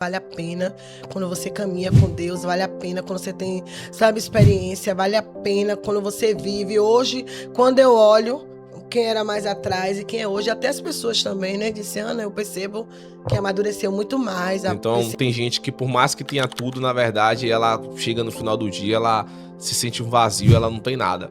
Vale a pena quando você caminha com Deus, vale a pena quando você tem, sabe, experiência, vale a pena quando você vive. Hoje, quando eu olho quem era mais atrás e quem é hoje, até as pessoas também, né, disse, Ana, eu percebo que amadureceu muito mais. Então tem gente que por mais que tenha tudo, na verdade, ela chega no final do dia, ela se sente um vazio, ela não tem nada.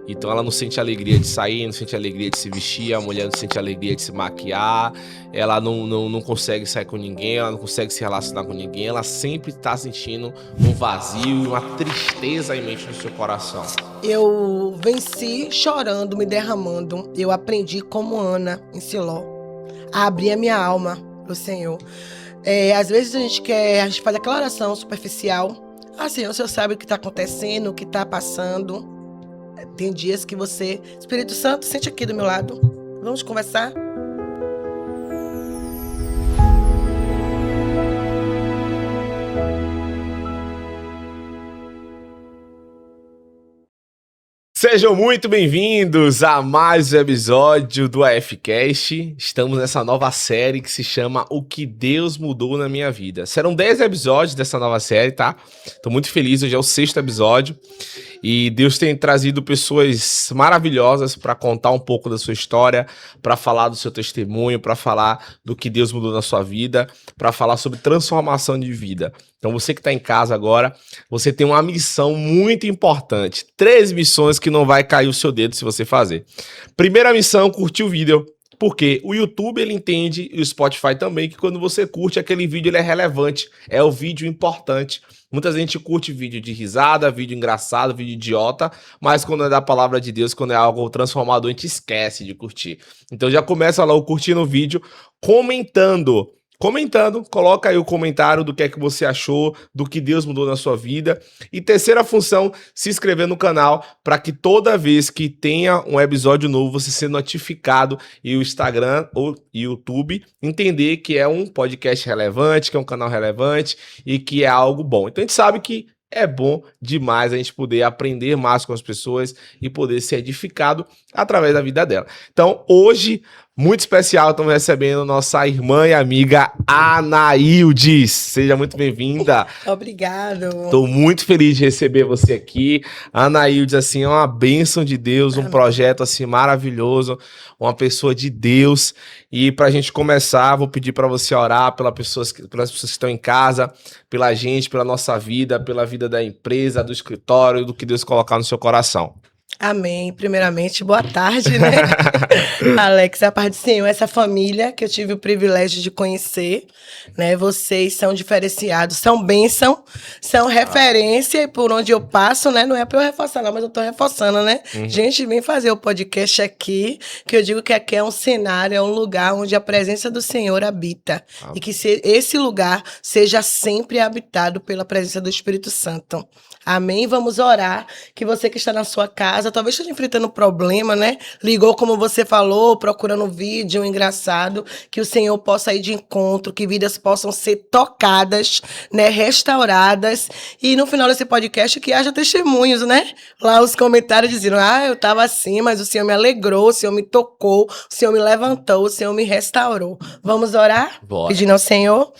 Então ela não sente alegria de sair, não sente alegria de se vestir, a mulher não sente alegria de se maquiar, ela não consegue sair com ninguém, ela não consegue se relacionar com ninguém, ela sempre está sentindo um vazio e uma tristeza imensa no seu coração. Eu venci chorando, me derramando. Eu aprendi como Ana em Siló, a abrir a minha alma pro Senhor. Às vezes a gente faz aquela oração superficial. Senhor, o Senhor sabe o que está acontecendo, o que está passando. Tem dias que você... Espírito Santo, sente aqui do meu lado. Vamos conversar? Sejam muito bem-vindos a mais um episódio do AFcast. Estamos nessa nova série que se chama O que Deus Mudou na Minha Vida. Serão 10 episódios dessa nova série, tá? Tô muito feliz, hoje é o 6º episódio. E Deus tem trazido pessoas maravilhosas para contar um pouco da sua história, para falar do seu testemunho, para falar do que Deus mudou na sua vida, para falar sobre transformação de vida. Então você que está em casa agora, você tem uma missão muito importante. 3 missões que não vai cair o seu dedo se você fazer. Primeira missão, curtir o vídeo. Porque o YouTube, ele entende, e o Spotify também, que quando você curte aquele vídeo, ele é relevante, é o vídeo importante. Muita gente curte vídeo de risada, vídeo engraçado, vídeo idiota, mas quando é da palavra de Deus, quando é algo transformador, a gente esquece de curtir. Então já começa lá o curtindo o vídeo, comentando, coloca aí o comentário do que é que você achou, do que Deus mudou na sua vida. E terceira função, se inscrever no canal para que toda vez que tenha um episódio novo, você ser notificado e o Instagram ou YouTube entender que é um podcast relevante, que é um canal relevante e que é algo bom. Então a gente sabe que é bom demais a gente poder aprender mais com as pessoas e poder ser edificado através da vida dela. Então, hoje, muito especial, estamos recebendo nossa irmã e amiga Anaildes. Seja muito bem-vinda. Obrigado. Estou muito feliz de receber você aqui. Anaildes, assim, é uma bênção de Deus, um projeto, assim, maravilhoso, uma pessoa de Deus. E para a gente começar, vou pedir para você orar pelas pessoas que estão em casa, pela gente, pela nossa vida, pela vida da empresa, do escritório, do que Deus colocar no seu coração. Amém. Primeiramente, boa tarde, né? Alex, a paz do Senhor, essa família que eu tive o privilégio de conhecer, né? Vocês são diferenciados, são bênção, são referência, e por onde eu passo, né? Não é para eu reforçar, não, mas eu tô reforçando, né? Gente, vem fazer o podcast aqui, que eu digo que aqui é um cenário, é um lugar onde a presença do Senhor habita. E que esse lugar seja sempre habitado pela presença do Espírito Santo. Amém? Vamos orar, que você que está na sua casa, talvez esteja enfrentando problema, né? Ligou, como você falou, procurando um vídeo engraçado, que o Senhor possa ir de encontro, que vidas possam ser tocadas, né? Restauradas, e no final desse podcast que haja testemunhos, né? Lá os comentários dizendo, eu estava assim, mas o Senhor me alegrou, o Senhor me tocou, o Senhor me levantou, o Senhor me restaurou. Vamos orar? Bora. Pedindo ao Senhor.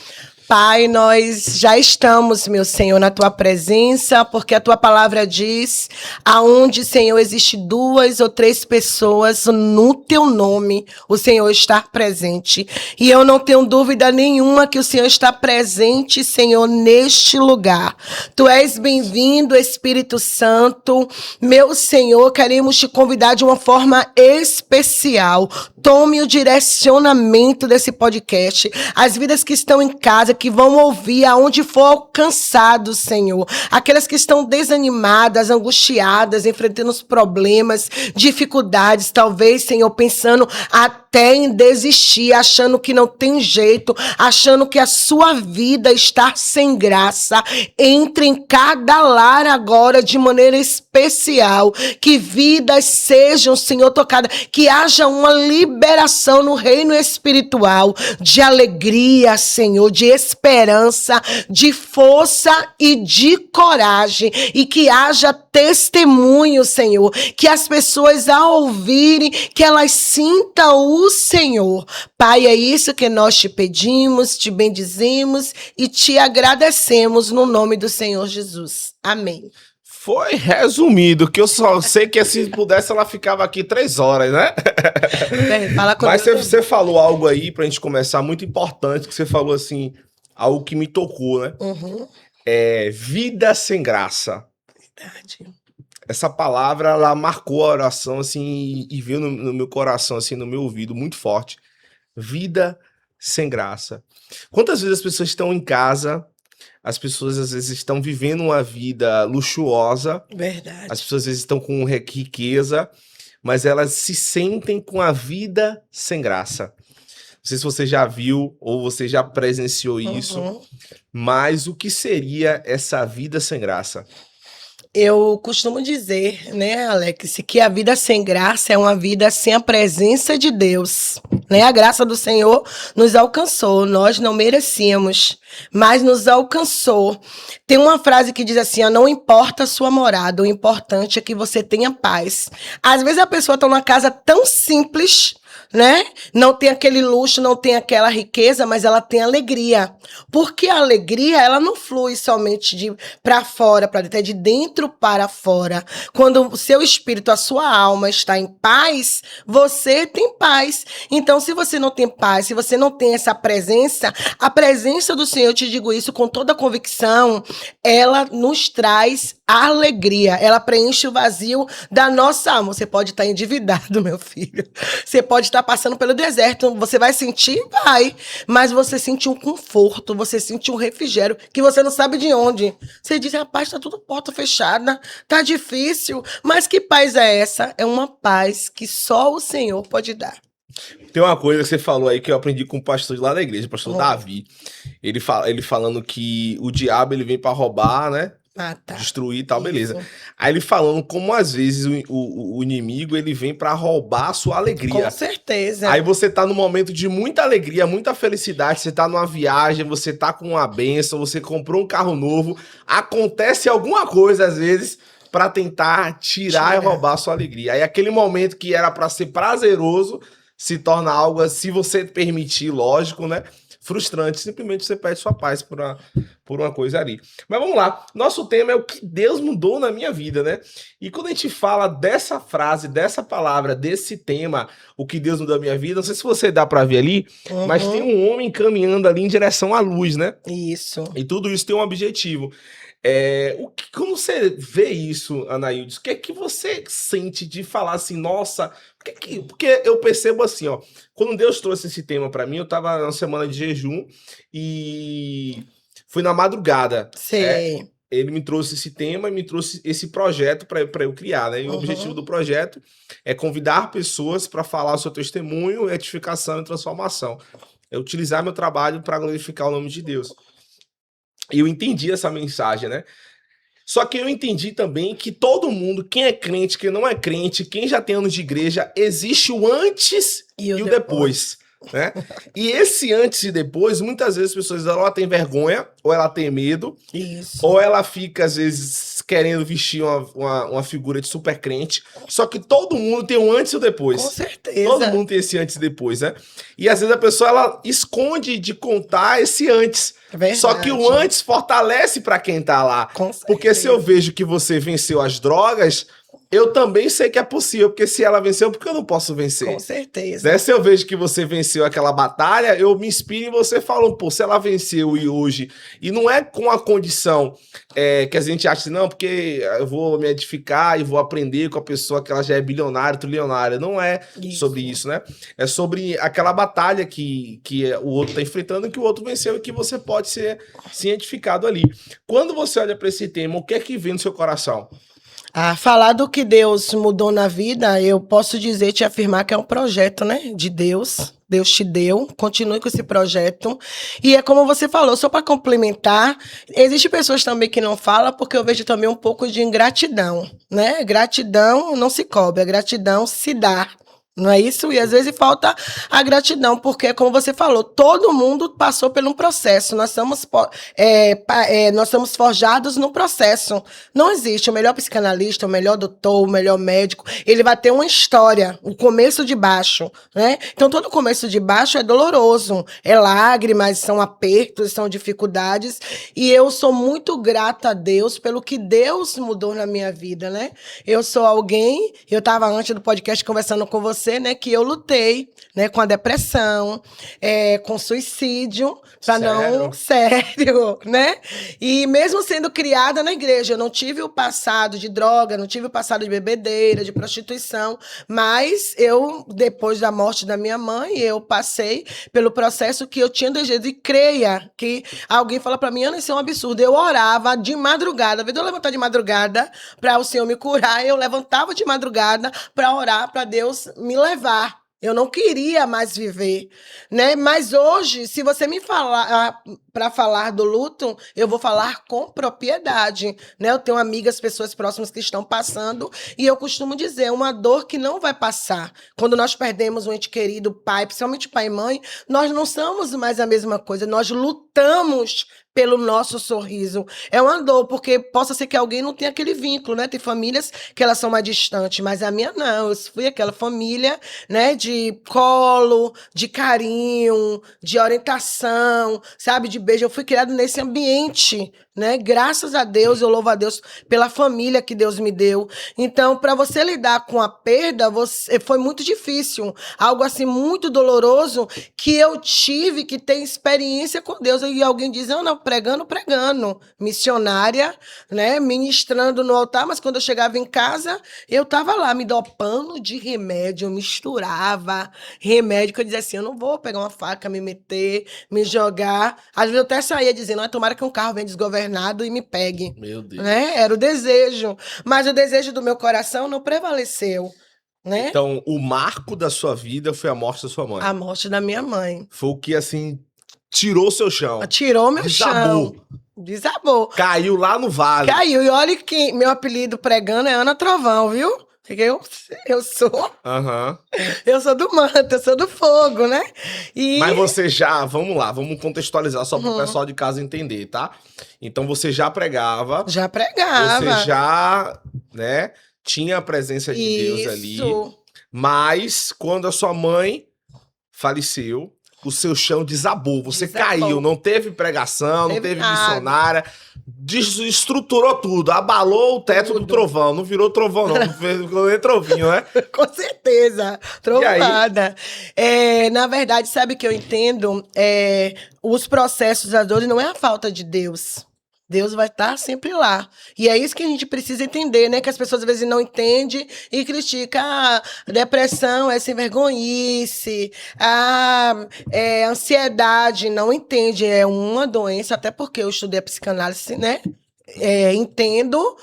Pai, nós já estamos, meu Senhor, na Tua presença, porque a Tua palavra diz, aonde, Senhor, existe 2 ou 3 pessoas no Teu nome, o Senhor está presente. E eu não tenho dúvida nenhuma que o Senhor está presente, Senhor, neste lugar. Tu és bem-vindo, Espírito Santo. Meu Senhor, queremos te convidar de uma forma especial. Tome o direcionamento desse podcast. As vidas que estão em casa, que vão ouvir aonde for alcançado, Senhor. Aquelas que estão desanimadas, angustiadas, enfrentando os problemas, dificuldades, talvez, Senhor, pensando até em desistir, achando que não tem jeito, achando que a sua vida está sem graça. Entre em cada lar agora de maneira especial. Que vidas sejam, Senhor, tocadas. Que haja uma liberação no reino espiritual de alegria, Senhor, de esperança, de força e de coragem, e que haja testemunho, Senhor. Que as pessoas, ao ouvirem, que elas sintam o Senhor. Pai, é isso que nós te pedimos, te bendizemos e te agradecemos no nome do Senhor Jesus. Amém. Foi resumido, que eu só sei que se pudesse ela ficava aqui 3 horas, né? Fala com Mas Deus. você falou algo aí pra gente começar muito importante, que você falou assim, algo que me tocou, né? Uhum. Vida sem graça. Verdade. Essa palavra, ela marcou a oração, assim, e veio no meu coração, assim, no meu ouvido, muito forte. Vida sem graça. Quantas vezes as pessoas estão em casa, as pessoas às vezes estão vivendo uma vida luxuosa, Verdade. as pessoas às vezes estão com riqueza, mas elas se sentem com a vida sem graça. Não sei se você já viu ou você já presenciou isso, Uhum. mas o que seria essa vida sem graça? Eu costumo dizer, né, Alex, que a vida sem graça é uma vida sem a presença de Deus. Né? A graça do Senhor nos alcançou, nós não merecíamos, mas nos alcançou. Tem uma frase que diz assim, não importa a sua morada, o importante é que você tenha paz. Às vezes a pessoa está numa casa tão simples, né? Não tem aquele luxo, não tem aquela riqueza, mas ela tem alegria. Porque a alegria, ela não flui somente de para fora, para dentro, é de dentro para fora. Quando o seu espírito, a sua alma está em paz, você tem paz. Então, se você não tem paz, se você não tem essa presença, a presença do Senhor, eu te digo isso com toda convicção, ela nos traz alegria. Ela preenche o vazio da nossa alma. Você pode estar endividado, meu filho. Você pode estar passando pelo deserto, você vai sentir? Vai. Mas você sente um conforto, você sente um refrigério que você não sabe de onde. Você diz, rapaz, tá tudo porta fechada, tá difícil. Mas que paz é essa? É uma paz que só o Senhor pode dar. Tem uma coisa que você falou aí que eu aprendi com o pastor de lá da igreja, o pastor Davi. Ele falando que o diabo ele vem para roubar, né? Ah, tá. Destruir e tal, Isso. beleza. Aí ele falando como às vezes o inimigo ele vem para roubar a sua alegria. Com certeza. Aí você tá num momento de muita alegria, muita felicidade, você tá numa viagem, você tá com uma bênção, você comprou um carro novo, acontece alguma coisa às vezes para tentar tirar e roubar a sua alegria. Aí aquele momento que era para ser prazeroso se torna algo, se você permitir, lógico, né? Frustrante, simplesmente você perde sua paz por uma coisa ali. Mas vamos lá, nosso tema é o que Deus mudou na minha vida, né? E quando a gente fala dessa frase, dessa palavra, desse tema, o que Deus mudou na minha vida, não sei se você dá pra ver ali, mas tem um homem caminhando ali em direção à luz, né? Isso. E tudo isso tem um objetivo. Quando você vê isso, Anaildes, o que é que você sente de falar assim, nossa, porque eu percebo assim, ó, quando Deus trouxe esse tema pra mim, eu tava na semana de jejum e fui na madrugada. Sei. Ele me trouxe esse tema e me trouxe esse projeto para eu criar, né? E o objetivo do projeto é convidar pessoas para falar o seu testemunho, edificação e transformação. É utilizar meu trabalho para glorificar o nome de Deus. E eu entendi essa mensagem, né? Só que eu entendi também que todo mundo, quem é crente, quem não é crente, quem já tem anos de igreja, existe o antes e o depois, né? E esse antes e depois, muitas vezes as pessoas ou ela tem vergonha, ou ela tem medo, Isso. ou ela fica, às vezes, querendo vestir uma figura de super crente. Só que todo mundo tem um antes e o depois. Com certeza. Todo mundo tem esse antes e depois, né? E às vezes a pessoa, ela esconde de contar esse antes. Verdade. Só que o antes fortalece pra quem tá lá. Com certeza. Porque se eu vejo que você venceu as drogas, eu também sei que é possível. Porque se ela venceu, por que eu não posso vencer? Com certeza. Né? Se eu vejo que você venceu aquela batalha, eu me inspiro em você falando, pô, se ela venceu e hoje... E não é com a condição que a gente acha, não, porque eu vou me edificar e vou aprender com a pessoa que ela já é bilionária, trilionária. Não é sobre isso, né? É sobre aquela batalha que o outro tá enfrentando, que o outro venceu e que você pode ser edificado ali. Quando você olha para esse tema, o que é que vem no seu coração? Falar do que Deus mudou na vida, eu posso dizer, te afirmar que é um projeto, né, de Deus. Deus te deu, continue com esse projeto. E é como você falou, só para complementar, existem pessoas também que não falam, porque eu vejo também um pouco de ingratidão, né? Gratidão não se cobra, gratidão se dá. Não é isso? E às vezes falta a gratidão, porque, como você falou, todo mundo passou por um processo. Nós somos forjados no processo. Não existe o melhor psicanalista, o melhor doutor, o melhor médico. Ele vai ter uma história, o começo de baixo, né? Então, todo começo de baixo é doloroso. É lágrimas, são apertos, são dificuldades. E eu sou muito grata a Deus pelo que Deus mudou na minha vida, né? Eu sou alguém, eu estava antes do podcast conversando com você, né, que eu lutei, né, com a depressão, com suicídio, para não, sério, né? E mesmo sendo criada na igreja, eu não tive o passado de droga, não tive o passado de bebedeira, de prostituição, mas eu, depois da morte da minha mãe, eu passei pelo processo que eu tinha desejo, e creia que alguém fala para mim, Ana, isso é um absurdo, eu orava de madrugada, ao invés de eu levantar de madrugada para o Senhor me curar, eu levantava de madrugada para orar para Deus me levar. Eu não queria mais viver, né? Mas hoje, se você me falar para falar do luto, eu vou falar com propriedade, né? Eu tenho amigas, pessoas próximas que estão passando, e eu costumo dizer, é uma dor que não vai passar. Quando nós perdemos um ente querido, pai, principalmente pai e mãe, nós não somos mais a mesma coisa, nós lutamos pelo nosso sorriso. É uma dor, porque possa ser que alguém não tenha aquele vínculo, né? Tem famílias que elas são mais distantes, mas a minha não. Eu fui aquela família, né, de colo, de carinho, de orientação, sabe, de beijo. Eu fui criada nesse ambiente, né? Graças a Deus, eu louvo a Deus pela família que Deus me deu. Então, para você lidar com a perda, foi muito difícil. Algo assim muito doloroso que eu tive que ter experiência com Deus. E alguém diz, não, pregando, missionária, né, ministrando no altar, mas quando eu chegava em casa, eu estava lá me dopando de remédio, eu misturava remédio, que eu dizia assim, eu não vou pegar uma faca, me meter, me jogar. Às vezes eu até saía dizendo, tomara que um carro venha desgovernado e me pegue. Meu Deus. Né? Era o desejo, mas o desejo do meu coração não prevaleceu. Né? Então, o marco da sua vida foi a morte da sua mãe. A morte da minha mãe. Foi o que, assim, tirou seu chão. Tirou meu chão. Desabou. Caiu lá no vale. Caiu. E olha que meu apelido pregando é Ana Trovão, viu? Eu sou. Uhum. Eu sou do manto, eu sou do fogo, né? Mas você já, vamos lá, vamos contextualizar só para o pessoal de casa entender, tá? Então você já pregava. Já pregava. Você já, né, tinha a presença de Deus ali. Mas quando a sua mãe faleceu, o seu chão desabou. Você caiu, não teve pregação, não teve missionária. Desestruturou tudo, abalou o teto do trovão. Não virou trovão, não ficou nem trovinho, né? Com certeza, trovada. Na verdade, sabe o que eu entendo? Os processos, as dores, não é a falta de Deus. Deus vai estar sempre lá. E é isso que a gente precisa entender, né? Que as pessoas às vezes não entendem e criticam. Depressão é sem vergonhice. Ansiedade, não entende. É uma doença, até porque eu estudei a psicanálise, né? Entendo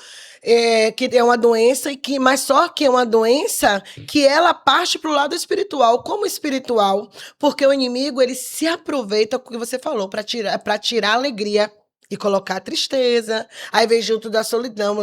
que é uma doença, mas só que é uma doença que ela parte para o lado espiritual. Como espiritual? Porque o inimigo, ele se aproveita do que você falou, para tirar a alegria e colocar a tristeza. Aí vem junto da solidão.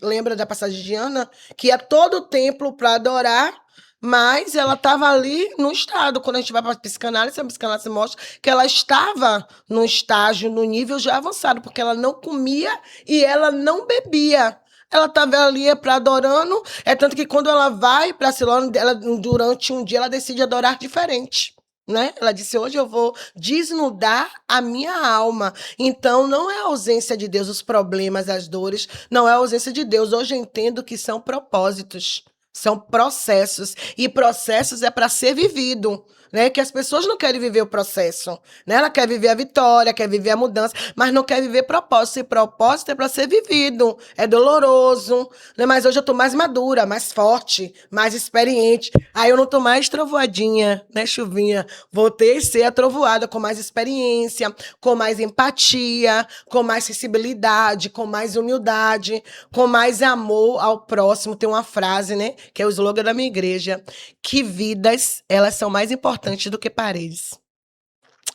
Lembra da passagem de Ana? Que ia todo o templo para adorar, mas ela estava ali no estado. Quando a gente vai para a psicanálise mostra que ela estava num estágio, no nível já avançado, porque ela não comia e ela não bebia. Ela estava ali para adorando. É tanto que quando ela vai para Silone, durante um dia, ela decide adorar diferente. Né? Ela disse, hoje eu vou desnudar a minha alma. Então, não é a ausência de Deus, os problemas, as dores, não é a ausência de Deus. Hoje eu entendo que são propósitos, são processos, e processos é para ser vivido. Né? Que as pessoas não querem viver o processo, né? Ela quer viver a vitória, quer viver a mudança, mas não quer viver propósito. E propósito é para ser vivido, é doloroso, né? Mas hoje eu tô mais madura, mais forte, mais experiente. Aí eu não tô mais trovoadinha, né, Chuvinha? Voltei a ser a trovoada com mais experiência, com mais empatia, com mais sensibilidade, com mais humildade, com mais amor ao próximo. Tem uma frase, né, que é o slogan da minha igreja, que vidas, elas são mais importantes do que paredes.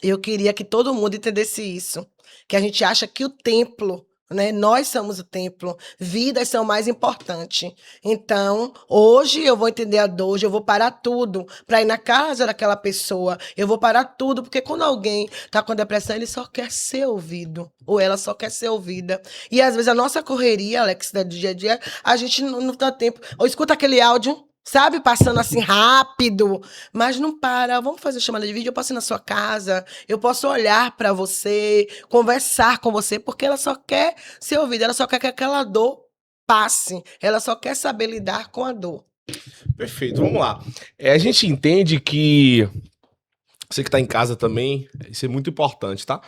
Eu queria que todo mundo entendesse isso. Que a gente acha que o templo, né? Nós somos o templo, vidas são mais importantes. Então, hoje eu vou entender a dor, hoje eu vou parar tudo para ir na casa daquela pessoa. Eu vou parar tudo, porque quando alguém tá com depressão, ele só quer ser ouvido, ou ela só quer ser ouvida. E às vezes a nossa correria, Alex, do dia a dia, a gente não dá tempo. Ou escuta aquele áudio, sabe, passando assim rápido, mas não para. Vamos fazer chamada de vídeo, eu posso ir na sua casa, eu posso olhar para você, conversar com você, porque ela só quer ser ouvida, ela só quer que aquela dor passe, ela só quer saber lidar com a dor. Perfeito, vamos lá. A gente entende que você que tá em casa também, isso é muito importante, tá?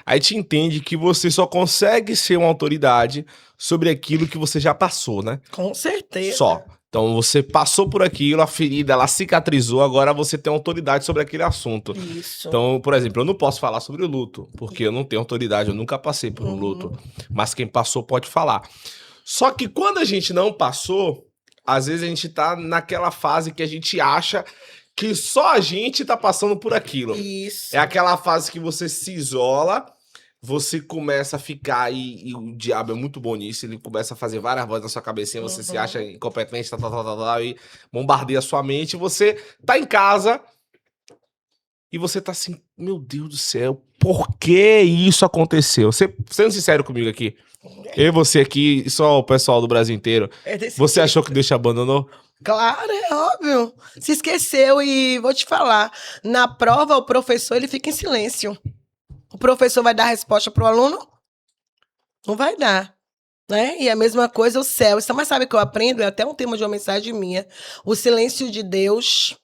A gente entende que você só consegue ser uma autoridade sobre aquilo que você já passou, né? Com certeza. Só. Então você passou por aquilo, a ferida, ela cicatrizou, agora você tem autoridade sobre aquele assunto. Isso. Então, por exemplo, eu não posso falar sobre o luto, porque eu não tenho autoridade, eu nunca passei por um luto. Mas quem passou pode falar. Só que quando a gente não passou, às vezes a gente tá naquela fase que a gente acha que só a gente tá passando por aquilo. Isso. É aquela fase que você se isola, você começa a ficar, e o diabo é muito bom nisso, ele começa a fazer várias vozes na sua cabecinha, você se acha incompetente, e bombardeia a sua mente, você tá em casa e você tá assim, meu Deus do céu, por que isso aconteceu? Sendo sincero comigo aqui, eu e você aqui, e só o pessoal do Brasil inteiro, você achou que Deus te abandonou? Claro, é óbvio. Se esqueceu e vou te falar, na prova o professor ele fica em silêncio. O professor vai dar resposta para o aluno? Não vai dar. Né? E a mesma coisa o céu. Então, mas sabe o que eu aprendo? É até um tema de uma mensagem minha. O silêncio de Deus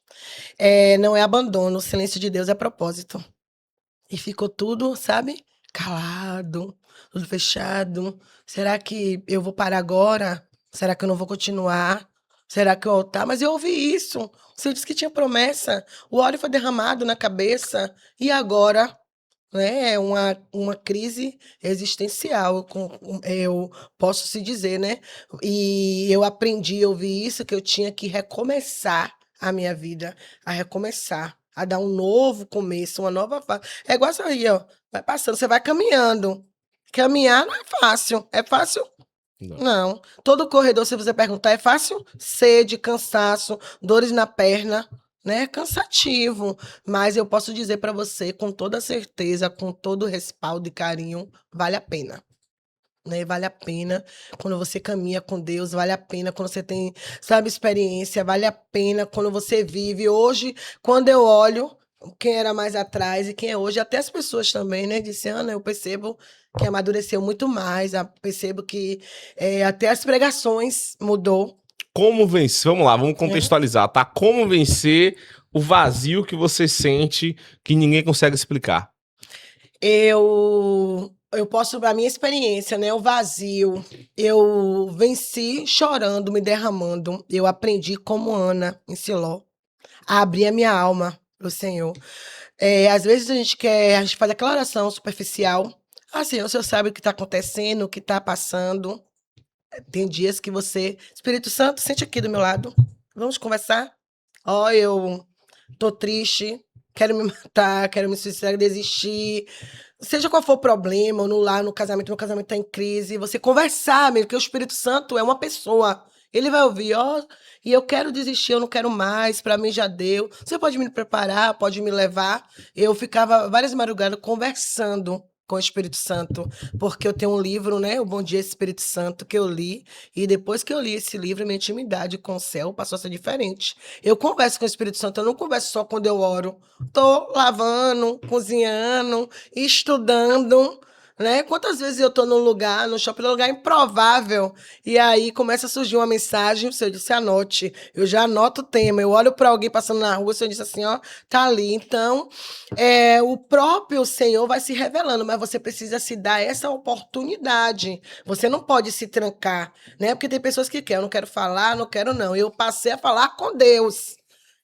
não é abandono, o silêncio de Deus é propósito. E ficou tudo, sabe? Calado, tudo fechado. Será que eu vou parar agora? Será que eu não vou continuar? Será que eu tá? Mas eu ouvi isso. O Senhor disse que tinha promessa. O óleo foi derramado na cabeça. E agora? Né? É uma crise existencial, eu posso se dizer, né? E eu aprendi a ouvir isso, que eu tinha que recomeçar a minha vida, a recomeçar, a dar um novo começo, uma nova fase. É igual isso aí, ó. Vai passando, você vai caminhando. Caminhar não é fácil. É fácil? Não. Todo corredor, se você perguntar, é fácil? Sede, cansaço, dores na perna, né? Cansativo. Mas eu posso dizer para você, com toda certeza, com todo respaldo e carinho, vale a pena. Né? Vale a pena quando você caminha com Deus, vale a pena quando você tem, sabe, experiência, vale a pena quando você vive. Hoje, quando eu olho quem era mais atrás e quem é hoje, até as pessoas também, né? Disse, Ana, eu percebo que amadureceu muito mais, percebo que até as pregações mudou. Como vencer? Vamos lá, vamos contextualizar, tá? Como vencer o vazio que você sente que ninguém consegue explicar? Eu posso, a minha experiência, né? O vazio. Eu venci chorando, me derramando. Eu aprendi como Ana em Siló a abrir a minha alma pro Senhor. Às vezes a gente faz aquela oração superficial. Ah, Senhor, o Senhor sabe o que está acontecendo, o que está passando. Tem dias que você, Espírito Santo, sente aqui do meu lado. Vamos conversar? Ó, eu tô triste, quero me matar, quero me suicidar, desistir. Seja qual for o problema, ou no lar, no casamento, meu casamento tá em crise, você conversar mesmo, porque o Espírito Santo é uma pessoa. Ele vai ouvir, ó, e eu quero desistir, eu não quero mais, pra mim já deu. Você pode me preparar, pode me levar. Eu ficava várias madrugadas conversando com o Espírito Santo, porque eu tenho um livro, né, o Bom Dia Espírito Santo, que eu li, e depois que eu li esse livro, minha intimidade com o céu passou a ser diferente. Eu converso com o Espírito Santo, eu não converso só quando eu oro. Tô lavando, cozinhando, estudando, né? Quantas vezes eu tô num lugar, no shopping, num lugar improvável, e aí começa a surgir uma mensagem, o Senhor disse, anote. Eu já anoto o tema, eu olho para alguém passando na rua, o Senhor disse assim, ó, tá ali. Então, o próprio Senhor vai se revelando, mas você precisa se dar essa oportunidade. Você não pode se trancar, né? Porque tem pessoas que querem, eu não quero falar, não quero não. Eu passei a falar com Deus.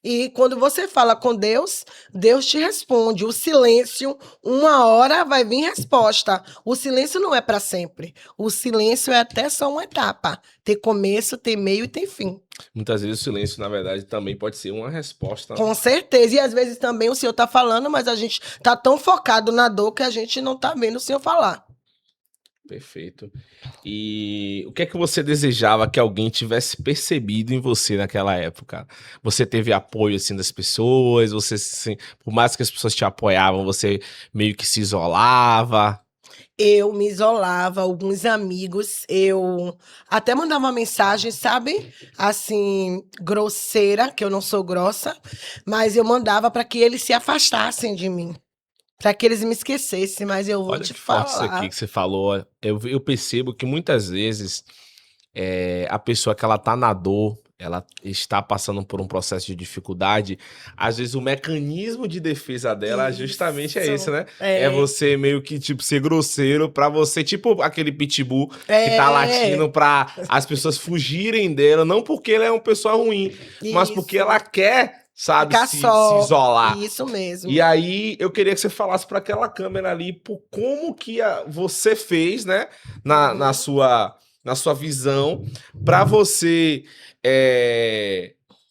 E quando você fala com Deus, Deus te responde. O silêncio, uma hora vai vir resposta. O silêncio não é para sempre. O silêncio é até só uma etapa. Tem começo, tem meio e tem fim. Muitas vezes o silêncio, na verdade, também pode ser uma resposta. Com certeza. E às vezes também o Senhor está falando, mas a gente está tão focado na dor que a gente não está vendo o Senhor falar. Perfeito. E o que é que você desejava que alguém tivesse percebido em você naquela época? Você teve apoio, assim, das pessoas? Você, assim, por mais que as pessoas te apoiavam, você meio que se isolava? Eu me isolava, alguns amigos, eu até mandava uma mensagem, sabe? Assim, grosseira, que eu não sou grossa, mas eu mandava para que eles se afastassem de mim, para que eles me esquecessem, mas eu vou Olha te que forte isso aqui falar. que você falou. Eu percebo que muitas vezes a pessoa que ela tá na dor, ela está passando por um processo de dificuldade, às vezes o mecanismo de defesa dela justamente é esse, Isso. né? É É. você meio que, tipo, ser grosseiro pra você, tipo aquele pitbull que tá latindo É. pra as pessoas fugirem dela, não porque ela é uma pessoa ruim, mas porque ela Isso. quer, sabe, Ficar se só. isolar. Isso E mesmo. aí, eu queria que você falasse para aquela câmera ali por como que você fez, né, na Uhum. sua visão, para você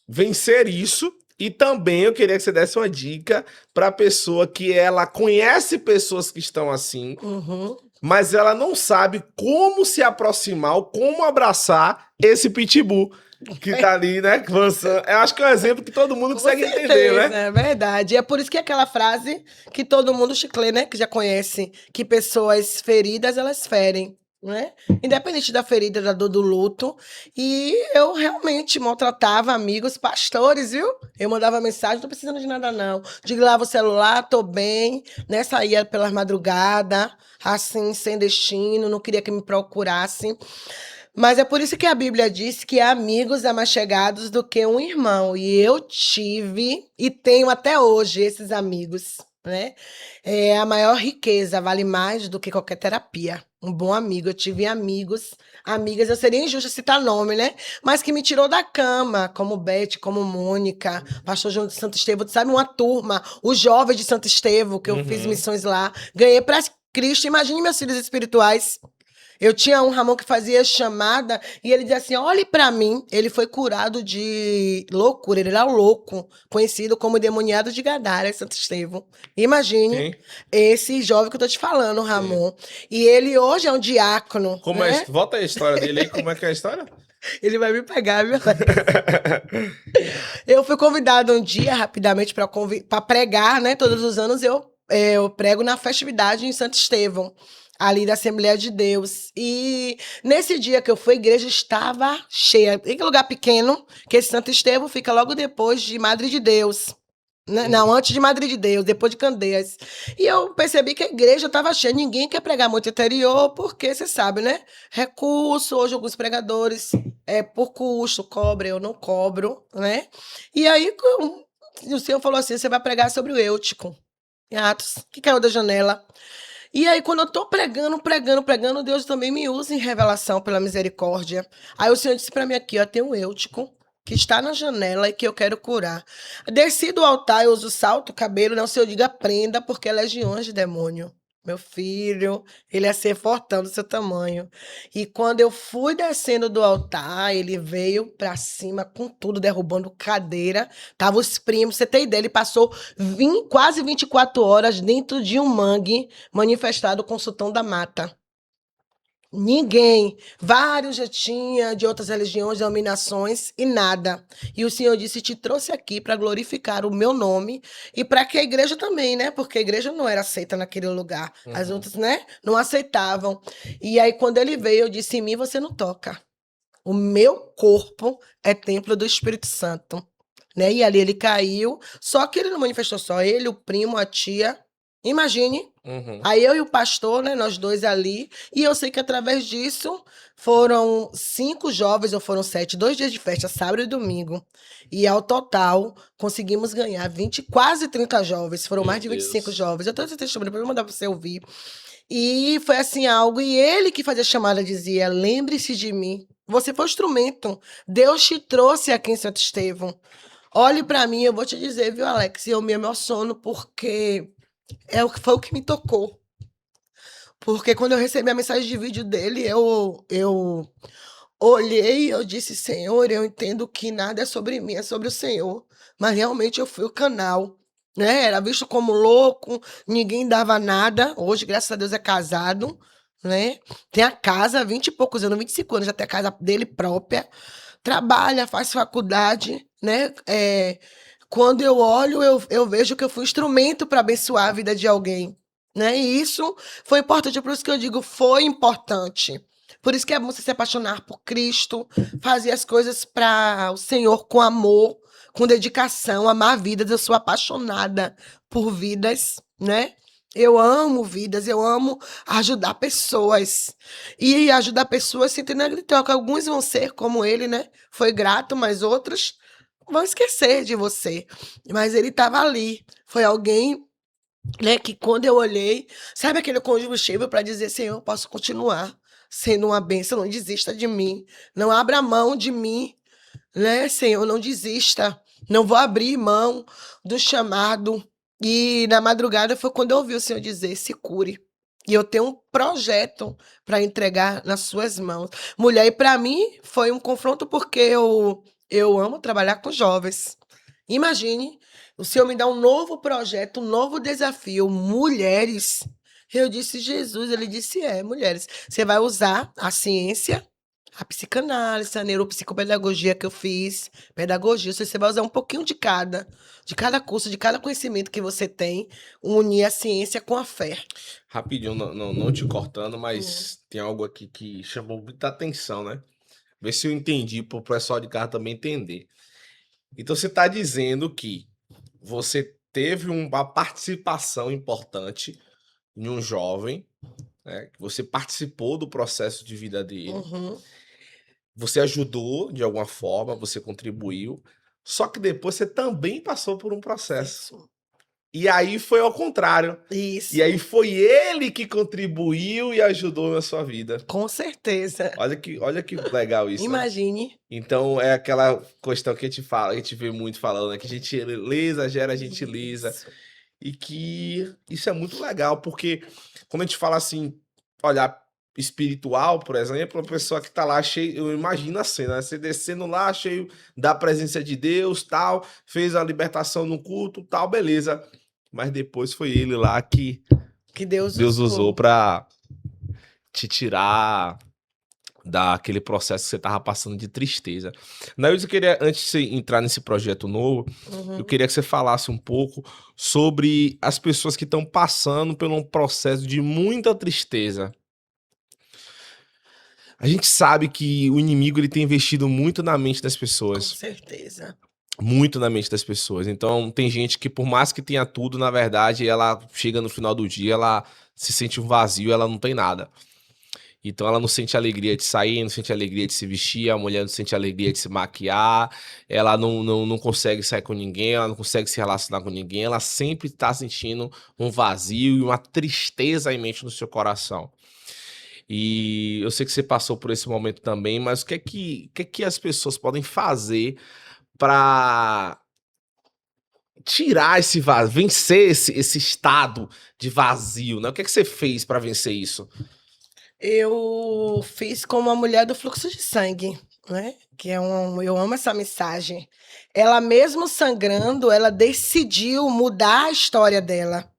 vencer isso. E também eu queria que você desse uma dica para a pessoa que ela conhece pessoas que estão assim, Uhum. mas ela não sabe como se aproximar ou como abraçar esse pitbull que tá ali, né? Eu acho que é um exemplo que todo mundo Com consegue entender, certeza, né? é verdade. É por isso que aquela frase que todo mundo chiclê, né, que já conhece, que pessoas feridas, elas ferem, né? Independente da ferida, da dor do luto. E eu realmente maltratava amigos, pastores, viu? Eu mandava mensagem, não tô precisando de nada não. Desligava o celular, tô bem, né? Saía pelas madrugadas, assim, sem destino, não queria que me procurassem. Mas é por isso que a Bíblia diz que amigos é mais chegados do que um irmão. E eu tive e tenho até hoje esses amigos, né? É a maior riqueza, vale mais do que qualquer terapia. Um bom amigo. Eu tive amigos, amigas, eu seria injusta citar nome, né? Mas que me tirou da cama, como Beth, como Mônica, Pastor João de Santo Estevão, sabe? Uma turma, os jovens de Santo Estevão, que eu fiz Uhum. missões lá. Ganhei para Cristo. Imagine meus filhos espirituais. Eu tinha um Ramon que fazia chamada e ele dizia assim: olhe pra mim. Ele foi curado de loucura, ele era louco, conhecido como demoniado de Gadara, Santo Estevão. Imagine Sim, esse jovem que eu tô te falando, sim. Ramon. E ele hoje é um diácono, Como é, né? volta aí a história dele aí, como é que é a história? Ele vai me pegar, viu, Alex? Eu fui convidada um dia, rapidamente, para pregar, né? Todos os anos eu prego na festividade em Santo Estevão, ali da Assembleia de Deus. E nesse dia que eu fui, a igreja estava cheia. Em que lugar pequeno, que esse Santo Estevão fica logo depois de Madre de Deus. Né? Não, Uhum. antes de Madre de Deus, depois de Candeias. E eu percebi que a igreja estava cheia. Ninguém quer pregar muito interior, porque você sabe, né? Recurso, hoje alguns pregadores, por custo, cobra, eu não cobro, né? E aí o Senhor falou assim: você vai pregar sobre o Eutico, em Atos, que caiu da janela. E aí, quando eu tô pregando, Deus também me usa em revelação pela misericórdia. Aí o Senhor disse para mim aqui, ó, tem um Eutico que está na janela e que eu quero curar. Desci do altar, eu uso salto, cabelo, não, o Senhor diga prenda, porque é legiões de demônio. Meu filho, ele ia ser fortão do seu tamanho. E quando eu fui descendo do altar, ele veio pra cima com tudo, derrubando cadeira. Tava os primos, você tem ideia, ele passou quase 24 horas dentro de um mangue manifestado com o sultão da mata. Ninguém. Vários já tinha de outras religiões, denominações e nada. E o Senhor disse: te trouxe aqui para glorificar o meu nome e para que a igreja também, né? Porque a igreja não era aceita naquele lugar. As Uhum. outras, né? Não aceitavam. E aí, quando ele veio, eu disse: em mim você não toca. O meu corpo é templo do Espírito Santo. Né? E ali ele caiu. Só que ele não manifestou só ele, o primo, a tia. Imagine. Uhum. Aí eu e o pastor, né, nós dois ali, e eu sei que através disso foram 5 jovens, ou foram 7, 2 dias de festa, sábado e domingo. E ao total, conseguimos ganhar 20, quase 30 jovens, foram Meu mais de 25 Deus. jovens. Eu tenho esse testemunho, depois eu vou mandar pra você ouvir. E foi assim algo, e ele que fazia a chamada dizia: lembre-se de mim. Você foi o instrumento. Deus te trouxe aqui em Santo Estevão. Olhe pra mim, eu vou te dizer, viu, Alex? Eu me emociono porque foi o que me tocou. Porque quando eu recebi a mensagem de vídeo dele, eu olhei e eu disse: Senhor, eu entendo que nada é sobre mim, é sobre o Senhor. Mas realmente eu fui o canal. Né? Era visto como louco, ninguém dava nada. Hoje, graças a Deus, é casado. né? Tem a casa, 20 e poucos anos, 25 anos, já tem a casa dele própria, trabalha, faz faculdade, né? Quando eu olho, eu vejo que eu fui instrumento para abençoar a vida de alguém, né? E isso foi importante, por isso que eu digo, foi importante. Por isso que é bom você se apaixonar por Cristo, fazer as coisas para o Senhor com amor, com dedicação, amar vidas. Eu sou apaixonada por vidas, né? Eu amo vidas, eu amo ajudar pessoas. E ajudar pessoas sem ter nada de troca. Alguns vão ser como ele, né? Foi grato, mas outros vão esquecer de você. Mas ele estava ali. Foi alguém, né, que quando eu olhei, sabe aquele combustível para dizer, Senhor, eu posso continuar sendo uma bênção, não desista de mim, não abra mão de mim, né, Senhor, não desista, não vou abrir mão do chamado. E na madrugada foi quando eu ouvi o Senhor dizer, se cure. E eu tenho um projeto para entregar nas suas mãos. Mulher, e para mim foi um confronto porque eu amo trabalhar com jovens. Imagine, o Senhor me dá um novo projeto, um novo desafio, mulheres. Eu disse, Jesus, ele disse, mulheres, você vai usar a ciência, a psicanálise, a neuropsicopedagogia que eu fiz, pedagogia, você vai usar um pouquinho de cada curso, de cada conhecimento que você tem, unir a ciência com a fé. Rapidinho, não te cortando, mas tem algo aqui que chamou muita atenção, né? Ver se eu entendi, para o pessoal de casa também entender. Então você está dizendo que você teve uma participação importante em um jovem, né? Que você participou do processo de vida dele, Uhum. você ajudou de alguma forma, você contribuiu, só que depois você também passou por um processo. Isso. E aí foi ao contrário. Isso. E aí foi ele que contribuiu e ajudou na sua vida. Com certeza. Olha que legal isso, né? Imagine. Então é aquela questão que a gente fala, a gente vê muito falando, né? Que gentileza gera gentileza. Isso. E que isso é muito legal, porque quando a gente fala assim, olhar espiritual, por exemplo, a pessoa que tá lá cheio, eu imagino a cena, né? Você descendo lá cheio da presença de Deus, tal, fez a libertação no culto, tal, beleza. Mas depois foi ele lá que Deus usou para te tirar daquele processo que você tava passando de tristeza. Nailza, eu queria, antes de você entrar nesse projeto novo, eu queria que você falasse um pouco sobre as pessoas que estão passando por um processo de muita tristeza. A gente sabe que o inimigo ele tem investido muito na mente das pessoas. Com certeza. Muito na mente das pessoas. Então, tem gente que, por mais que tenha tudo, na verdade, ela chega no final do dia, ela se sente um vazio, ela não tem nada. Então ela não sente alegria de sair, não sente alegria de se vestir, a mulher não sente alegria de se maquiar, ela não consegue sair com ninguém, ela não consegue se relacionar com ninguém, ela sempre está sentindo um vazio e uma tristeza imensa no seu coração. E eu sei que você passou por esse momento também, mas o que é que as pessoas podem fazer para tirar esse vazio, vencer esse estado de vazio, né? O que é que você fez para vencer isso? Eu fiz como a mulher do fluxo de sangue, né? Eu amo essa mensagem. Ela mesmo sangrando, ela decidiu mudar a história dela.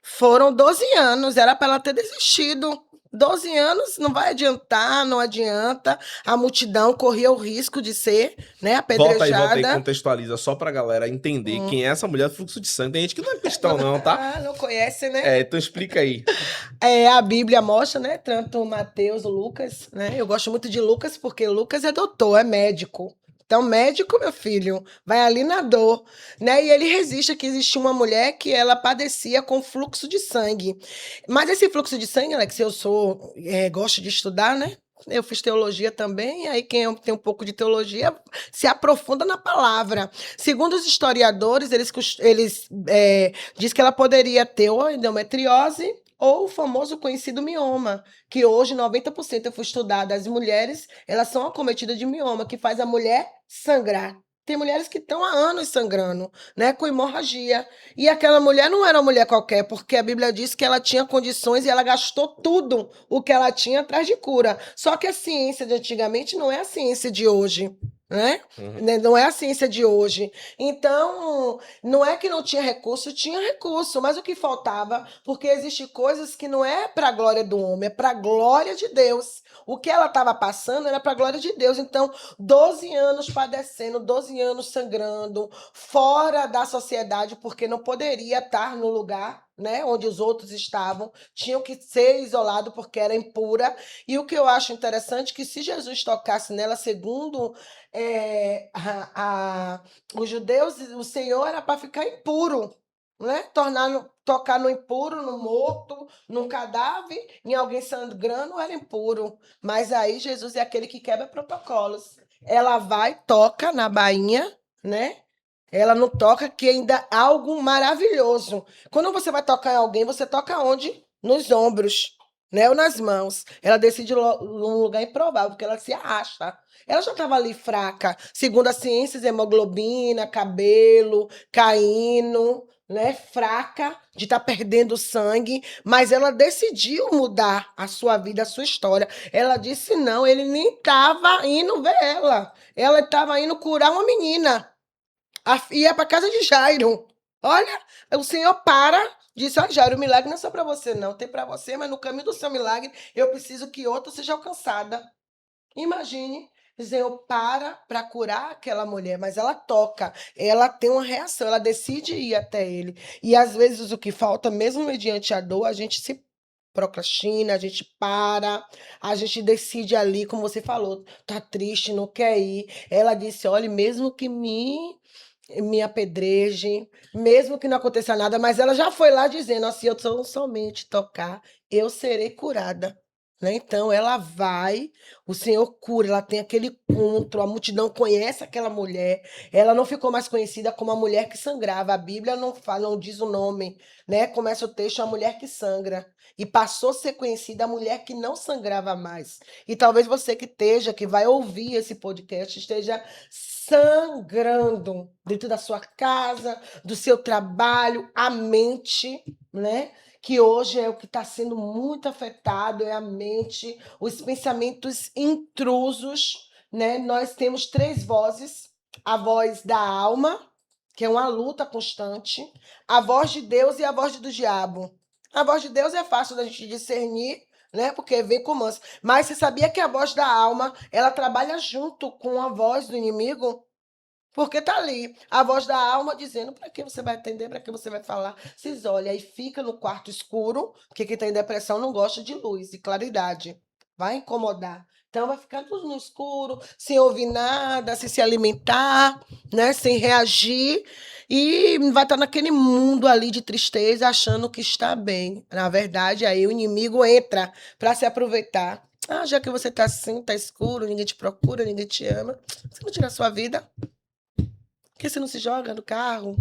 Foram 12 anos, era para ela ter desistido. 12 anos não vai adiantar, não adianta. A multidão corria o risco de ser, né, apedrejada. Volta aí, contextualiza só pra galera entender quem é essa mulher do fluxo de sangue. Tem gente que não é cristão, não, tá? Não conhece, né? Então explica aí. A Bíblia mostra, né? Tanto Mateus, Lucas, né? Eu gosto muito de Lucas porque Lucas é doutor, é médico. Então, médico, meu filho, vai ali na dor, né? E ele resiste que existia uma mulher que ela padecia com fluxo de sangue. Mas esse fluxo de sangue, Alex, gosto de estudar, né? Eu fiz teologia também, aí quem tem um pouco de teologia se aprofunda na palavra. Segundo os historiadores, eles diz que ela poderia ter ou endometriose ou o famoso conhecido mioma, que hoje 90% eu fui estudar das mulheres, elas são acometidas de mioma, que faz a mulher sangrar. Tem mulheres que estão há anos sangrando, né, com hemorragia. E aquela mulher não era uma mulher qualquer, porque a Bíblia diz que ela tinha condições e ela gastou tudo o que ela tinha atrás de cura. Só que a ciência de antigamente não é a ciência de hoje. né? Não é a ciência de hoje. Então, não é que não tinha recurso, mas o que faltava, porque existem coisas que não é para a glória do homem, é para a glória de Deus. O que ela estava passando era para a glória de Deus. Então, 12 anos padecendo, 12 anos sangrando, fora da sociedade, porque não poderia estar no lugar, né, onde os outros estavam, tinham que ser isolado porque era impura. E o que eu acho interessante é que se Jesus tocasse nela, segundo os judeus, o Senhor era para ficar impuro, né? Tocar no impuro, no morto, num cadáver, em alguém sangrando, era impuro. Mas aí Jesus é aquele que quebra protocolos. Ela vai, toca na bainha, né? Ela não toca, que ainda é algo maravilhoso. Quando você vai tocar em alguém, você toca onde? Nos ombros, né? Ou nas mãos. Ela decide num lugar improvável, porque ela se arrasta. Ela já estava ali fraca. Segundo as ciências, hemoglobina, cabelo caindo, né? Fraca, de estar perdendo sangue. Mas ela decidiu mudar a sua vida, a sua história. Ela disse não, ele nem estava indo ver ela. Ela estava indo curar uma menina. Ia para casa de Jairo. Olha, o Senhor disse: Olha, Jairo, o milagre não é só para você, não. Tem para você, mas no caminho do seu milagre, eu preciso que outra seja alcançada. Imagine, o Senhor para curar aquela mulher, mas ela toca, ela tem uma reação, ela decide ir até ele. E às vezes o que falta, mesmo mediante a dor, a gente se procrastina, a gente para, a gente decide ali, como você falou, tá triste, não quer ir. Ela disse: Olha, mesmo que me apedrejem, mesmo que não aconteça nada, mas ela já foi lá dizendo assim: eu sou somente tocar, eu serei curada. Né? Então ela vai, o Senhor cura, ela tem aquele encontro, a multidão conhece aquela mulher, ela não ficou mais conhecida como a mulher que sangrava, a Bíblia não fala, não diz o nome, né? Começa o texto, a mulher que sangra, e passou a ser conhecida a mulher que não sangrava mais. E talvez você que vai ouvir esse podcast, esteja sangrando dentro da sua casa, do seu trabalho, a mente, né? Que hoje é o que está sendo muito afetado, é a mente, os pensamentos intrusos, né? Nós temos 3 vozes: a voz da alma, que é uma luta constante, a voz de Deus e a voz do diabo. A voz de Deus é fácil da gente discernir, né? Porque vem com manso. Mas você sabia que a voz da alma, ela trabalha junto com a voz do inimigo? Porque tá ali a voz da alma dizendo para que você vai atender, para que você vai falar. Se isola e fica no quarto escuro, porque quem tem depressão não gosta de luz e claridade. Vai incomodar. Então vai ficar tudo no escuro, sem ouvir nada, sem se alimentar, né, sem reagir, e vai estar naquele mundo ali de tristeza, achando que está bem. Na verdade, aí o inimigo entra para se aproveitar. Ah, já que você está assim, está escuro, ninguém te procura, ninguém te ama, você não tira a sua vida? Por que você não se joga do carro,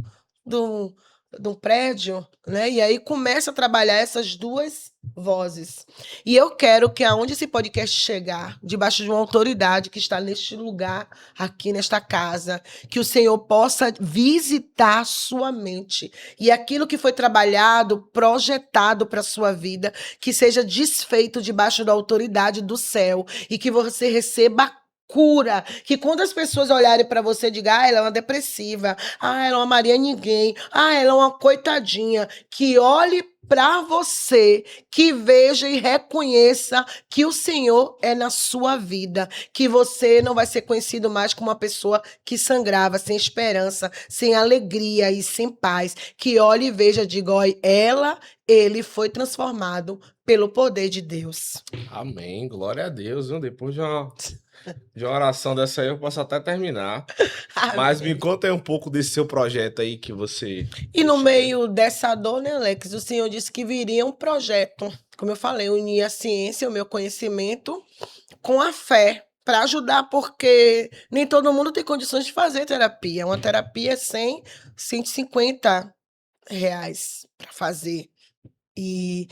do, de um prédio, né? E aí começa a trabalhar essas 2 vozes. E eu quero que aonde esse podcast chegar, debaixo de uma autoridade que está neste lugar, aqui nesta casa, que o Senhor possa visitar a sua mente. E aquilo que foi trabalhado, projetado para a sua vida, que seja desfeito debaixo da autoridade do céu e que você receba cura, que quando as pessoas olharem para você, digam: ela é uma depressiva, ela é uma Maria Ninguém, ela é uma coitadinha, que olhe para você, que veja e reconheça que o Senhor é na sua vida, que você não vai ser conhecido mais como uma pessoa que sangrava, sem esperança, sem alegria e sem paz, que olhe e veja, diga: olha, ele foi transformado pelo poder de Deus. Amém, glória a Deus, viu? Depois de uma oração dessa aí, eu posso até terminar. Mas me conta aí um pouco desse seu projeto aí que você... E no meio dessa dor, né, Alex, o Senhor disse que viria um projeto, como eu falei, unir a ciência, o meu conhecimento, com a fé, para ajudar, porque nem todo mundo tem condições de fazer terapia. Uma terapia é 100, 150 reais para fazer. E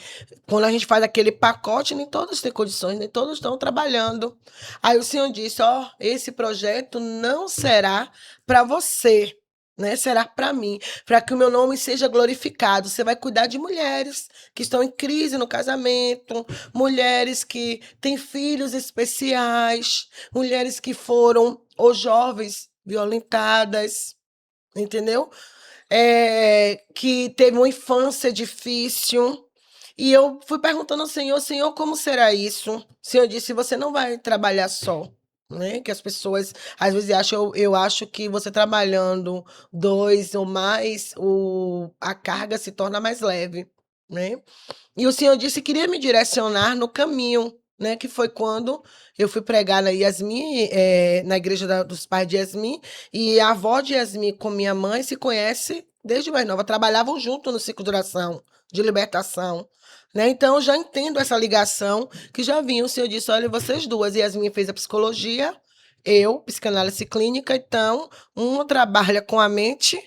quando a gente faz aquele pacote, nem todos têm condições, nem todos estão trabalhando. Aí o Senhor disse: esse projeto não será para você, né? Será para mim, para que o meu nome seja glorificado. Você vai cuidar de mulheres que estão em crise no casamento, mulheres que têm filhos especiais, mulheres que foram ou jovens violentadas, entendeu? Que teve uma infância difícil. E eu fui perguntando ao Senhor, Senhor, como será isso? O Senhor disse, você não vai trabalhar só. Né? Que as pessoas às vezes acham, eu acho que você trabalhando dois ou mais, a carga se torna mais leve, né? E o Senhor disse que queria me direcionar no caminho, né? Que foi quando eu fui pregar na Yasmin, na igreja dos pais de Yasmin, e a avó de Yasmin com minha mãe se conhece desde mais nova, trabalhavam junto no ciclo de oração, de libertação. Né? Então, eu já entendo essa ligação que já vinha. O Senhor disse: olha, vocês duas. Yasmin fez a psicologia, eu, psicanálise clínica. Então, uma trabalha com a mente,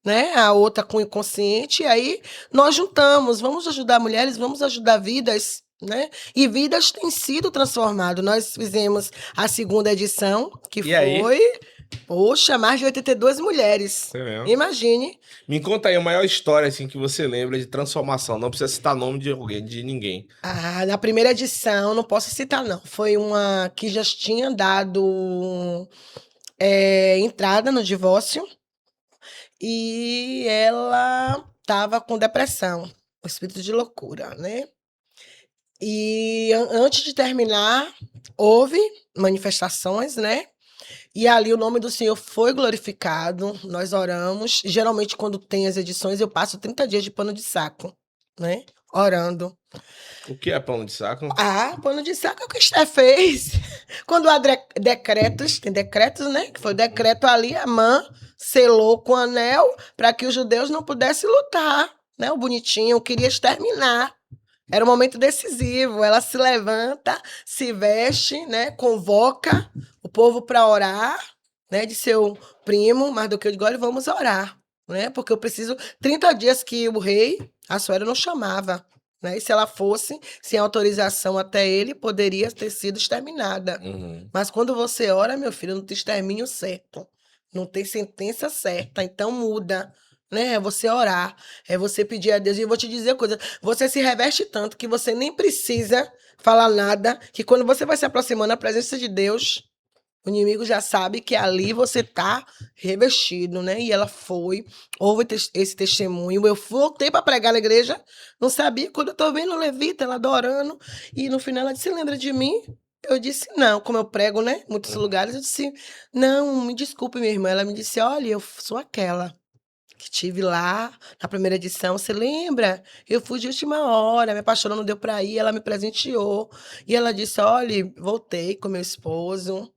né? A outra com o inconsciente. E aí, nós juntamos. Vamos ajudar mulheres, vamos ajudar vidas. Né? E vidas têm sido transformadas. Nós fizemos a segunda edição, que E aí? foi. Poxa, mais de 82 mulheres. Você mesmo. Imagine. Me conta aí a maior história assim, que você lembra de transformação. Não precisa citar nome de alguém, de ninguém. Na primeira edição, não posso citar, não. Foi uma que já tinha dado entrada no divórcio e ela estava com depressão, o espírito de loucura, né? E antes de terminar, houve manifestações, né? E ali o nome do Senhor foi glorificado, nós oramos. Geralmente, quando tem as edições, eu passo 30 dias de pano de saco, né? Orando. O que é pano de saco? Pano de saco é o que Esté fez. Quando há decretos, tem decretos, né? Que foi decreto ali, a mãe selou com o anel para que os judeus não pudessem lutar, né? O bonitinho queria exterminar. Era um momento decisivo. Ela se levanta, se veste, né? Convoca o povo para orar, né? De seu primo, mas do que eu digo, olha, vamos orar, né? Porque eu preciso 30 dias que o rei, a Suera não chamava, né? E se ela fosse sem autorização até ele, poderia ter sido exterminada. Uhum. Mas quando você ora, meu filho, não tem extermínio certo. Não tem sentença certa. Então muda. Né? É você orar, é você pedir a Deus. E eu vou te dizer uma coisa: você se reveste tanto que você nem precisa falar nada, que quando você vai se aproximando da presença de Deus, o inimigo já sabe que ali você está revestido, né? E ela foi, houve esse testemunho. Eu voltei para pregar na igreja, não sabia. Quando eu estou vendo o levita, ela adorando, e no final ela disse: lembra de mim? Eu disse: não, como eu prego, né? Em muitos lugares, eu disse: não, me desculpe, minha irmã. Ela me disse: olha, eu sou aquela que tive lá na primeira edição, você lembra? Eu fui de última hora, minha pastora não deu para ir, ela me presenteou. E ela disse: olha, voltei com meu esposo,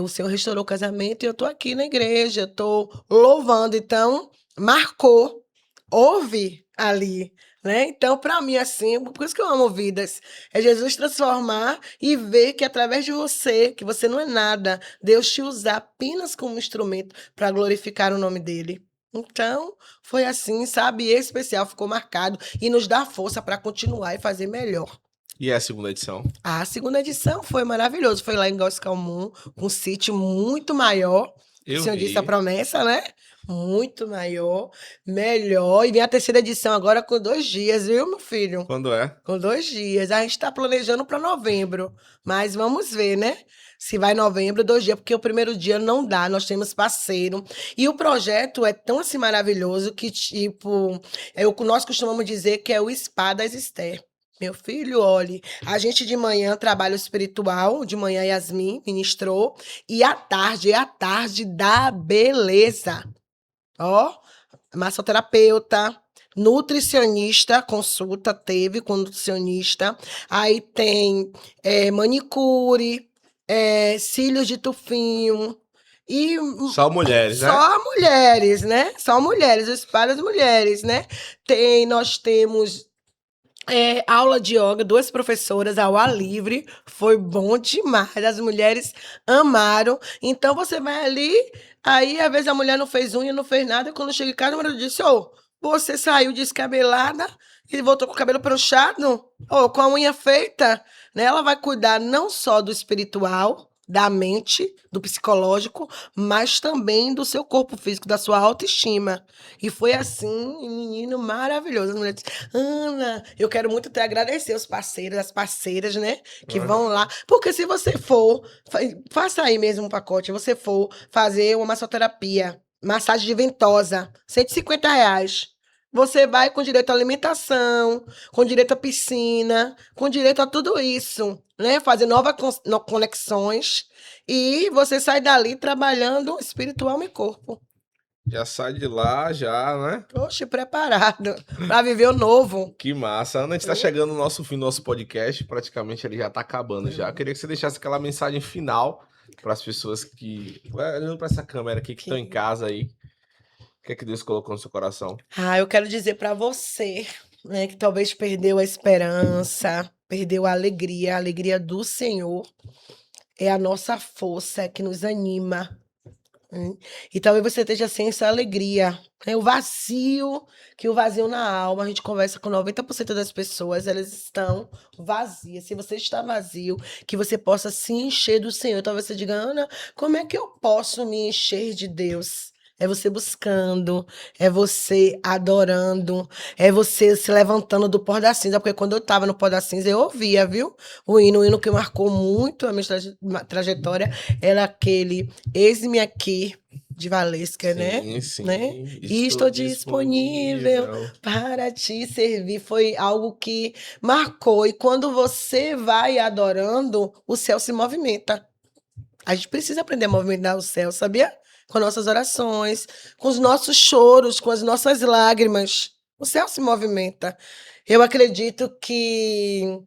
o Senhor restaurou o casamento e eu tô aqui na igreja, tô louvando. Então, marcou, houve ali. Né? Então, para mim, assim, por isso que eu amo vidas, é Jesus transformar e ver que através de você, que você não é nada, Deus te usar apenas como instrumento para glorificar o nome dele. Então, foi assim, sabe? Esse especial ficou marcado e nos dá força para continuar e fazer melhor. E é a segunda edição? A segunda edição foi maravilhoso. Foi lá em Goscalmum, um sítio muito maior. O senhor disse a promessa, né? Muito maior, melhor. E vem a terceira edição agora com 2 dias, viu, meu filho? Quando é? Com 2 dias. A gente está planejando para novembro, mas vamos ver, né? Se vai novembro, 2 dias, porque o primeiro dia não dá, nós temos parceiro. E o projeto é tão assim maravilhoso que, tipo, nós costumamos dizer que é o spa das Esther. Meu filho, olhe, a gente de manhã trabalha o espiritual, de manhã Yasmin ministrou, e à tarde é a tarde da beleza. Ó, massoterapeuta, nutricionista, consulta teve com nutricionista, aí tem manicure, cílios de tufinho, e Só mulheres, né? só mulheres, né? Só mulheres, os para as mulheres, né? Nós temos aula de yoga, 2 professoras ao ar livre, foi bom demais, as mulheres amaram. Então você vai ali, aí às vezes a mulher não fez unha, não fez nada, e quando chega em casa, o marido disse: ô, você saiu descabelada e voltou com o cabelo pranchado, ou com a unha feita, né? Ela vai cuidar não só do espiritual, da mente, do psicológico, mas também do seu corpo físico, da sua autoestima. E foi assim, um menino maravilhoso. As mulheres dizem, Ana, eu quero muito até agradecer os parceiros, as parceiras, né? Que vão lá. Porque se você for, faça aí mesmo um pacote, se você for fazer uma massoterapia, massagem de ventosa, R$ 150. Você vai com direito à alimentação, com direito à piscina, com direito a tudo isso, né? Fazer novas conexões e você sai dali trabalhando espiritual e corpo. Já sai de lá, já, né? Oxe, preparado para viver o novo. Que massa. Ana, a gente tá chegando no nosso fim do nosso podcast, praticamente ele já tá acabando já. Eu queria que você deixasse aquela mensagem final para as pessoas que, olhando para essa câmera aqui, que estão em casa aí. O que é que Deus colocou no seu coração? Eu quero dizer para você, né, que talvez perdeu a esperança, perdeu a alegria do Senhor é a nossa força que nos anima. E talvez você esteja sem essa alegria. O vazio, que o vazio na alma, a gente conversa com 90% das pessoas, elas estão vazias. Se você está vazio, que você possa se encher do Senhor. Talvez você diga, Ana, como é que eu posso me encher de Deus? É você buscando, é você adorando, é você se levantando do pó da cinza. Porque quando eu estava no pó da cinza, eu ouvia, viu? O hino que marcou muito a minha trajetória era aquele Eis-me aqui, de Valesca, né? Sim, né? E estou disponível para te servir. Foi algo que marcou. E quando você vai adorando, o céu se movimenta. A gente precisa aprender a movimentar o céu, sabia? Com nossas orações, com os nossos choros, com as nossas lágrimas. O céu se movimenta. Eu acredito que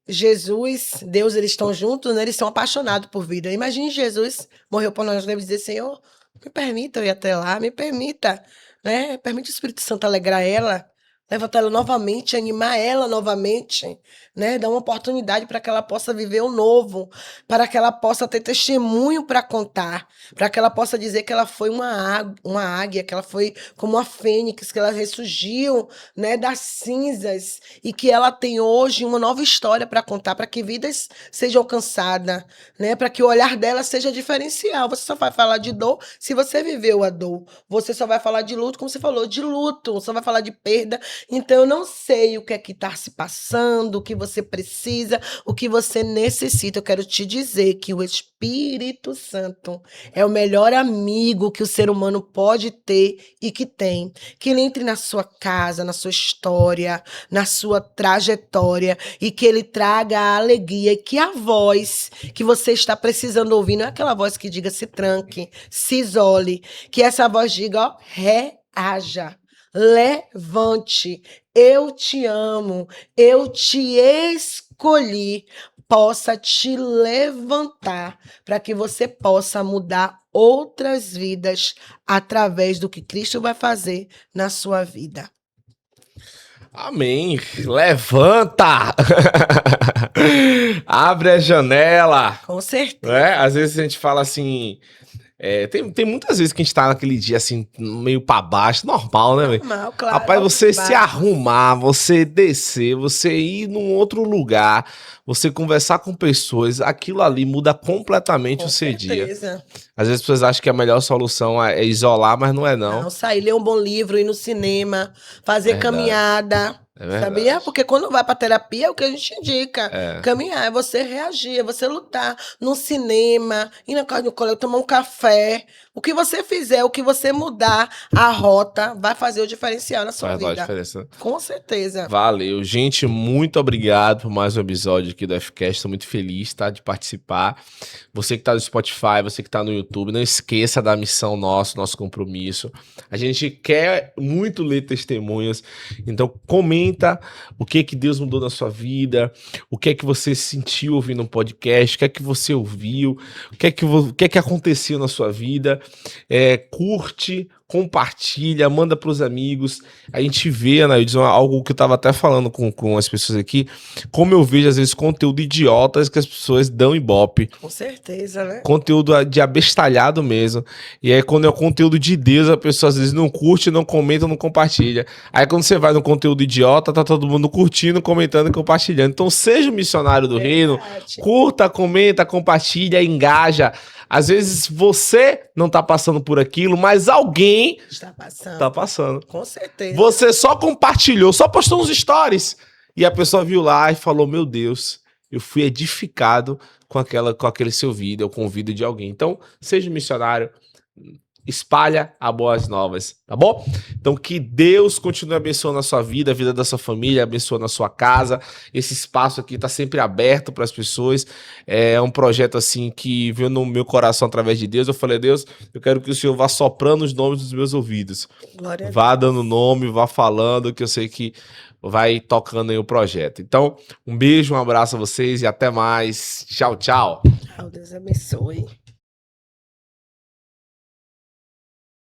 Jesus, Deus, eles estão juntos, né? Eles são apaixonados por vida. Imagine Jesus morreu por nós, deve dizer, Senhor, me permita eu ir até lá, me permita, né? Permite o Espírito Santo alegrar ela, levantar ela novamente, animar ela novamente, né? Dar uma oportunidade para que ela possa viver o novo, para que ela possa ter testemunho para contar, para que ela possa dizer que ela foi uma águia, que ela foi como uma fênix, que ela ressurgiu, né, das cinzas e que ela tem hoje uma nova história para contar, para que vidas sejam alcançadas, né? Para que o olhar dela seja diferencial. Você só vai falar de dor se você viveu a dor. Você só vai falar de luto, como você falou, de luto. Só vai falar de perda. Então, eu não sei o que é que está se passando, o que você precisa, o que você necessita. Eu quero te dizer que o Espírito Santo é o melhor amigo que o ser humano pode ter e que tem. Que ele entre na sua casa, na sua história, na sua trajetória e que ele traga a alegria e que a voz que você está precisando ouvir não é aquela voz que diga se tranque, se isole, que essa voz diga, ó, reaja. Levante, eu te amo, eu te escolhi, possa te levantar para que você possa mudar outras vidas através do que Cristo vai fazer na sua vida. Amém. Levanta! Abre a janela. Com certeza. Às vezes a gente fala assim... tem muitas vezes que a gente tá naquele dia assim, meio pra baixo, normal, né, velho? Normal, claro. Rapaz, você se arrumar, você descer, você ir num outro lugar, você conversar com pessoas, aquilo ali muda completamente o seu dia. Às vezes as pessoas acham que a melhor solução é isolar, mas não é não. Não, sair, ler um bom livro, ir no cinema, fazer caminhada. Sabia? Porque quando vai pra terapia é o que a gente indica. Caminhar, é você reagir, é você lutar no cinema, ir na casa do colega, tomar um café. O que você fizer, o que você mudar a rota, vai fazer o diferencial na sua vida. Faz a diferença. Com certeza. Valeu. Gente, muito obrigado por mais um episódio aqui do F-Cast. Estou muito feliz, tá, de participar. Você que tá no Spotify, você que tá no YouTube, não esqueça da missão nossa, nosso compromisso. A gente quer muito ler testemunhos, então comenta o que Deus mudou na sua vida, o que é que você sentiu ouvindo um podcast, o que é que você ouviu, o que é que aconteceu na sua vida. Curte, compartilha, manda pros amigos. A gente vê, Anaílson, algo que eu tava até falando com as pessoas aqui, como eu vejo, às vezes, conteúdo idiotas que as pessoas dão ibope. Com certeza, né? Conteúdo de abestalhado mesmo. E aí, quando é o conteúdo de Deus, a pessoa às vezes não curte, não comenta, não compartilha. Aí, quando você vai no conteúdo idiota, tá todo mundo curtindo, comentando e compartilhando. Então, seja um missionário do reino, curta, comenta, compartilha, engaja. Às vezes você não tá passando por aquilo, mas alguém está passando. tá passando. Com certeza. Você só compartilhou, só postou uns stories. E a pessoa viu lá e falou: meu Deus, eu fui edificado com aquele seu vídeo, com o vídeo de alguém. Então, seja um missionário, espalha as boas novas, tá bom? Então, que Deus continue abençoando a sua vida, a vida da sua família, abençoando a sua casa. Esse espaço aqui tá sempre aberto para as pessoas. É um projeto assim que veio no meu coração através de Deus. Eu falei: Deus, eu quero que o Senhor vá soprando os nomes dos meus ouvidos. Glória a Vá dando nome, vá falando, que eu sei que vai tocando aí o projeto. Então, um beijo, um abraço a vocês e até mais. Tchau, tchau. Deus. Deus abençoe.